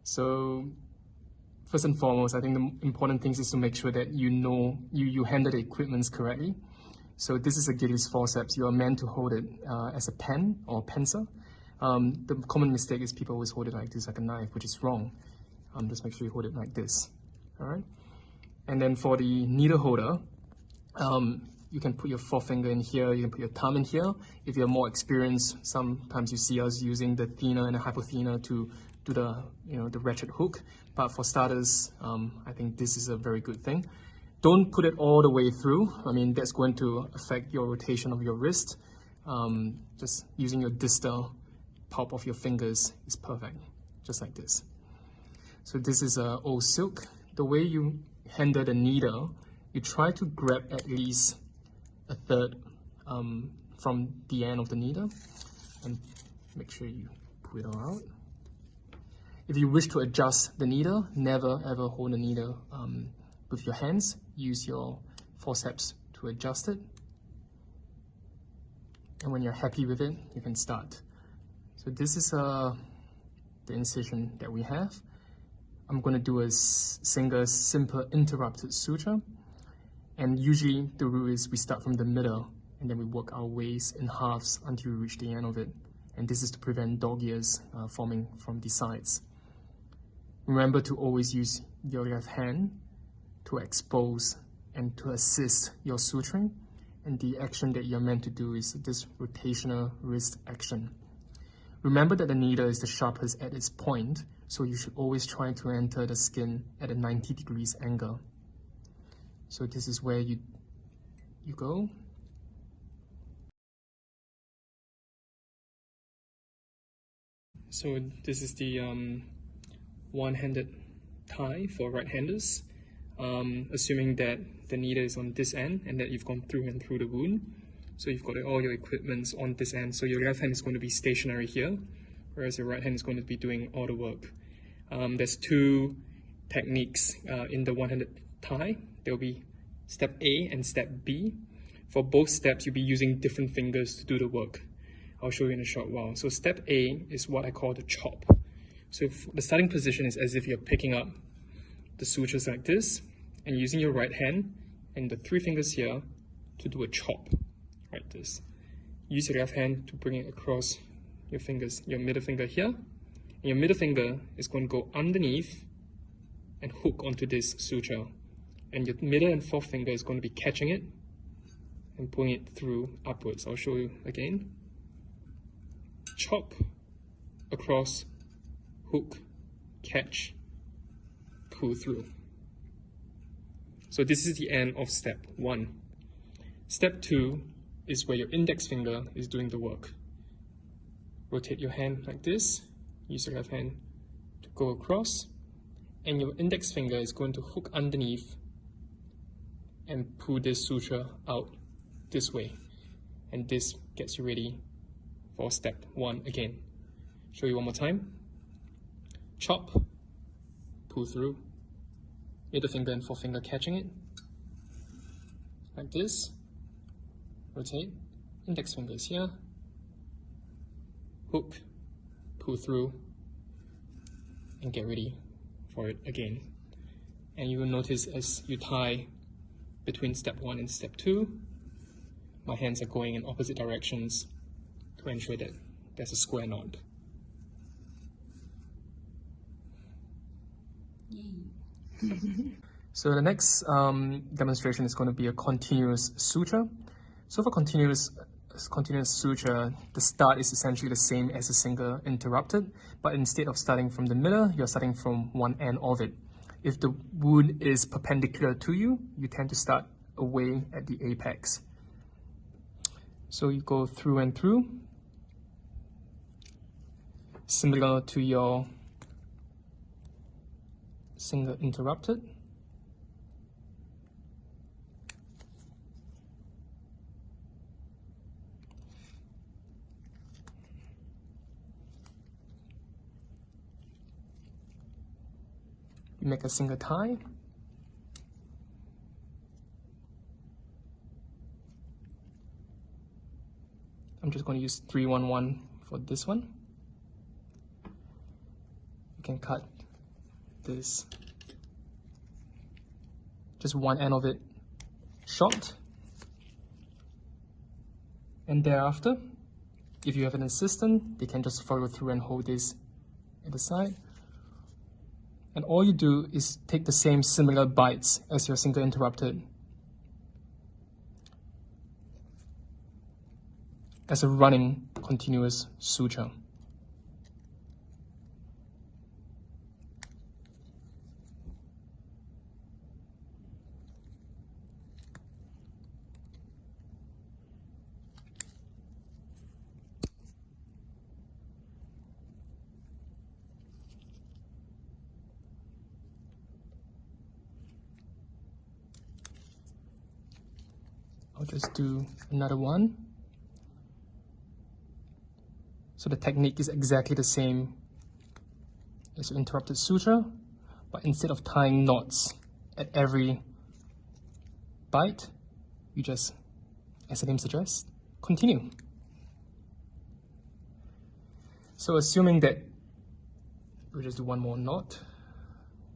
So first and foremost, I think the important thing is to make sure that you handle the equipments correctly. So this is a Gillies forceps. You are meant to hold it as a pen or pencil. The common mistake is people always hold it like this, like a knife, which is wrong. Just make sure you hold it like this, all right? And then for the needle holder, you can put your forefinger in here, you can put your thumb in here. If you're more experienced, sometimes you see us using the thinner and the hypothenner to do the ratchet hook. But for starters, I think this is a very good thing. Don't put it all the way through. I mean, that's going to affect your rotation of your wrist. Just using your distal pulp of your fingers is perfect, just like this. So this is old silk. The way you handle the needle, you try to grab at least a third from the end of the needle and make sure you pull it all out. If you wish to adjust the needle, never ever hold the needle with your hands. Use your forceps to adjust it. And when you're happy with it, you can start. So this is the incision that we have. I'm going to do a single simple interrupted suture. And usually the rule is we start from the middle and then we work our ways in halves until we reach the end of it. And this is to prevent dog ears forming from the sides. Remember to always use your left hand to expose and to assist your suturing. And the action that you're meant to do is this rotational wrist action. Remember that the needle is the sharpest at its point, so you should always try to enter the skin at a 90 degrees angle. So this is where you go. So this is the one-handed tie for right-handers, assuming that the needle is on this end and that you've gone through and through the wound. So you've got all your equipments on this end. So your left hand is going to be stationary here, whereas your right hand is going to be doing all the work. There's two techniques in the one-handed tie. There'll be step A and step B. For both steps, you'll be using different fingers to do the work. I'll show you in a short while. So step A is what I call the chop. So the starting position is as if you're picking up the sutures like this and using your right hand and the three fingers here to do a chop, like this. Use your left hand to bring it across your fingers, your middle finger here. And your middle finger is going to go underneath and hook onto this suture. And your middle and fourth finger is going to be catching it and pulling it through upwards. I'll show you again. Chop, across, hook, catch, pull through. So this is the end of step 1. Step 2 is where your index finger is doing the work. Rotate your hand like this, use your left hand to go across, and your index finger is going to hook underneath and pull this suture out this way. And this gets you ready for step 1 again. Show you one more time. Chop, pull through, middle finger and forefinger catching it, like this. Rotate, index fingers here, hook, pull through, and get ready for it again. And you will notice as you tie between step 1 and step 2, my hands are going in opposite directions to ensure that there's a square knot. So the next demonstration is going to be a continuous suture. So for continuous suture, the start is essentially the same as a single interrupted, but instead of starting from the middle, you're starting from one end of it. If the wound is perpendicular to you, you tend to start away at the apex. So you go through and through, similar to your single interrupted. You make a single tie. I'm just going to use 311 for this one. You can cut this, just one end of it short, and thereafter, if you have an assistant, they can just follow through and hold this at the side. And all you do is take the same similar bites as your single interrupted as a running continuous suture. I'll just do another one. So the technique is exactly the same as your interrupted suture, but instead of tying knots at every bite, you just, as the name suggests, continue. So assuming that, we'll just do one more knot,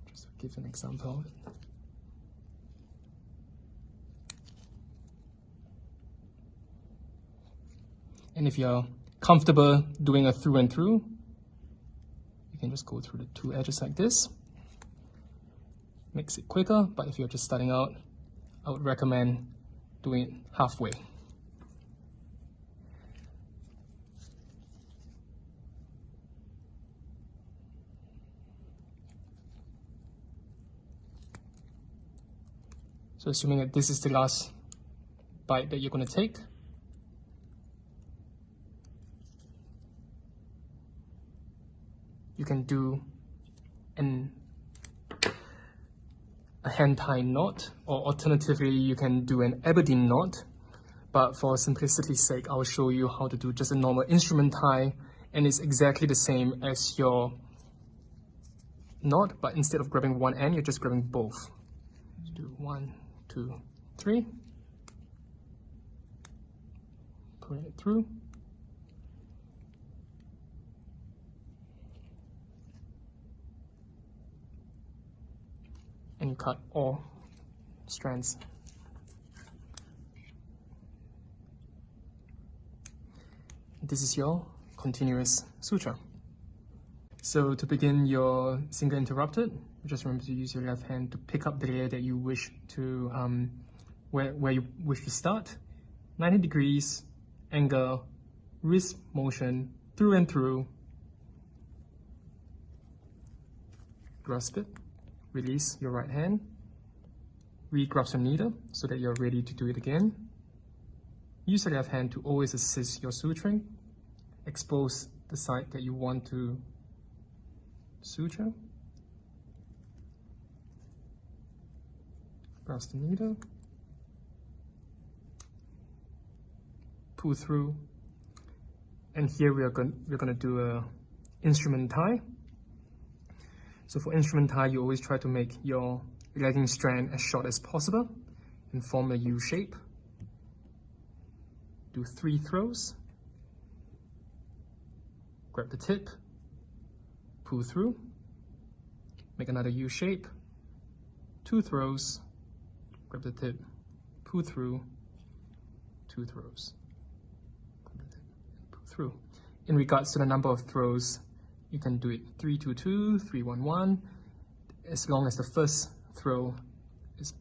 just to give an example. And if you're comfortable doing a through and through, you can just go through the two edges like this. Makes it quicker, but if you're just starting out, I would recommend doing it halfway. So assuming that this is the last bite that you're going to take, you can do a hand tie knot, or alternatively you can do an Aberdeen knot, but for simplicity's sake I'll show you how to do just a normal instrument tie, and it's exactly the same as your knot, but instead of grabbing one end you're just grabbing both. So do 1, 2, 3, pull it through, and you cut all strands. This is your continuous suture. So to begin your single interrupted, just remember to use your left hand to pick up the layer that you wish to, where you wish to start. 90 degrees, angle, wrist motion, through and through. Grasp it. Release your right hand, re-grasp your needle so that you're ready to do it again. Use your left hand to always assist your suturing. Expose the side that you want to suture. Grasp the needle, pull through, and here we're going to do a instrument tie. So for instrument tie, you always try to make your legging strand as short as possible and form a U shape. Do 3 throws. Grab the tip, pull through, make another U shape, 2 throws, grab the tip, pull through, 2 throws, grab the tip, pull through. In regards to the number of throws, you can do it 3, 2, 2, 3, 1, 1, as long as the first throw is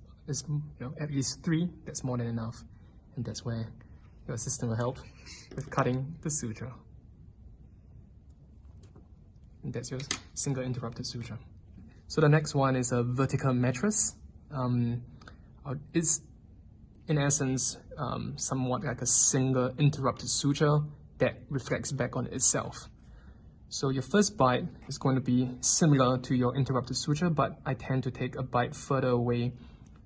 at least 3, that's more than enough. And that's where your assistant will help with cutting the suture. And that's your single interrupted suture. So the next one is a vertical mattress. It's in essence somewhat like a single interrupted suture that reflects back on itself. So your first bite is going to be similar to your interrupted suture, but I tend to take a bite further away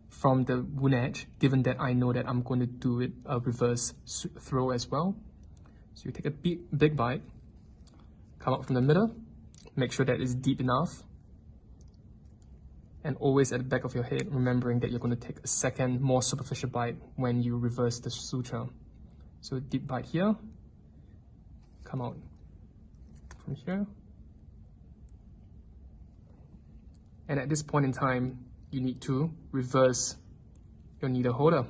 from the wound edge, given that I know that I'm going to do it a reverse throw as well. So you take a big bite, come up from the middle, make sure that it's deep enough, and always at the back of your head, remembering that you're going to take a second, more superficial bite when you reverse the suture. So a deep bite here, come out from here, And at this point in time, you need to reverse your needle holder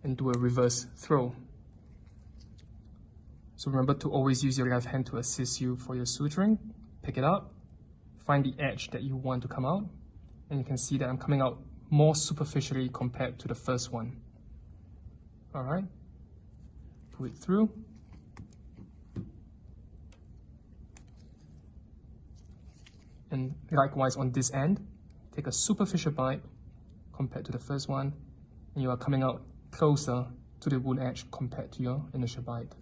and do a reverse throw. So remember to always use your left hand to assist you for your suturing. Pick it up, find the edge that you want to come out, and you can see that I'm coming out more superficially compared to the first one. All right, pull it through. And likewise on this end, take a superficial bite compared to the first one, and you are coming out closer to the wound edge compared to your initial bite.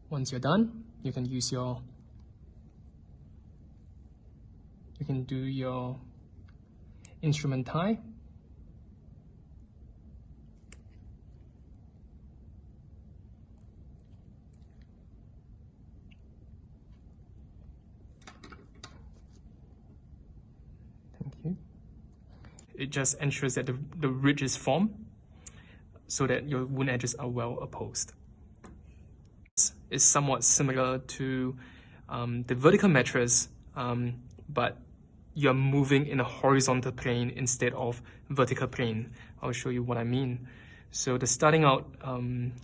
Once you're done, you can do your instrument tie. Thank you. It just ensures that the ridge is formed so that your wound edges are well opposed. Is somewhat similar to the vertical mattress, but you're moving in a horizontal plane instead of vertical plane. I'll show you what I mean. So the starting out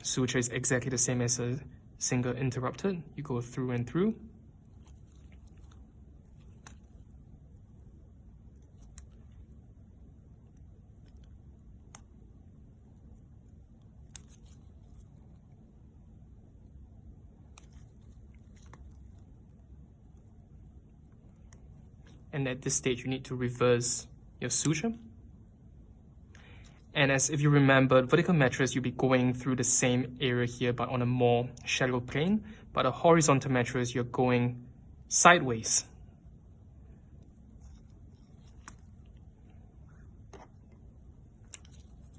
suture is exactly the same as a single interrupted. You go through and through. And at this stage, you need to reverse your suture. And as if you remember, vertical mattress, you'll be going through the same area here, but on a more shallow plane. But a horizontal mattress, you're going sideways.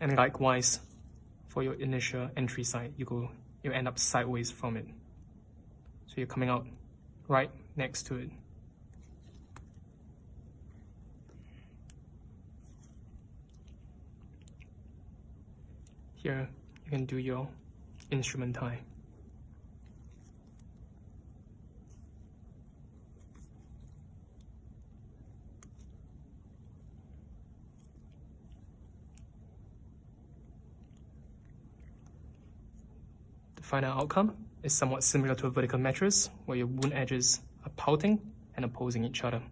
And likewise, for your initial entry side, you end up sideways from it. So you're coming out right next to it. Here, you can do your instrument tie. The final outcome is somewhat similar to a vertical mattress, where your wound edges are pouting and opposing each other.